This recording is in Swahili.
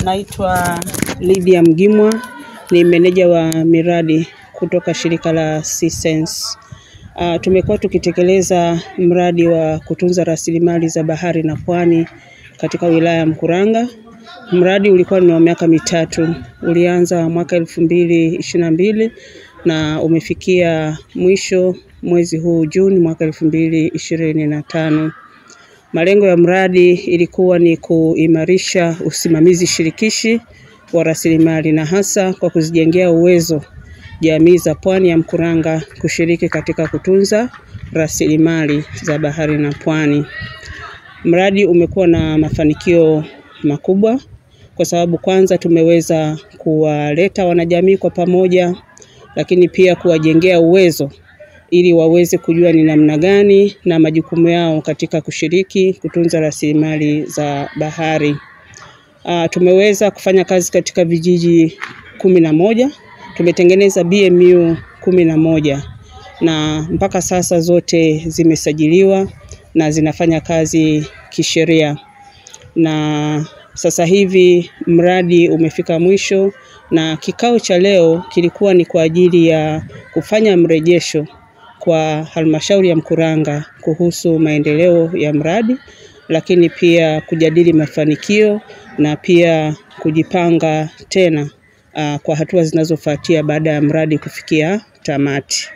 Naitwa Lydia Mgimwa, ni meneja wa miradi kutoka shirika la C-Sense. Tumekuwa tukitekeleza mradi wa kutunza rasilimali za bahari na pwani katika wilaya ya Mkuranga. Mradi ulikuwa ni wa miaka mitatu, ulianza mwaka 2022 na umefikia mwisho mwezi huu Juni mwaka 2025. Malengo ya mradi ilikuwa ni kuimarisha usimamizi shirikishi wa rasilimali na hasa kwa kuzijengea uwezo jamii za pwani ya Mkuranga kushiriki katika kutunza rasilimali za bahari na pwani. Mradi umekuwa na mafanikio makubwa kwa sababu kwanza tumeweza kuwaleta wanajamii kwa pamoja, lakini pia kuwajengea uwezo ili waweze kujua ni namna gani na majukumu yao katika kushiriki kutunza rasilimali za bahari. Tumeweza kufanya kazi katika vijiji 11, tumetengeneza BMU 11 na mpaka sasa zote zimesajiliwa na zinafanya kazi kisheria. Na sasa hivi mradi umefika mwisho na kikao cha leo kilikuwa ni kwa ajili ya kufanya mrejesho kwa halmashauri ya Mkuranga kuhusu maendeleo ya mradi, lakini pia kujadili mafanikio na pia kujipanga tena kwa hatua zinazofuatia baada ya mradi kufikia tamati.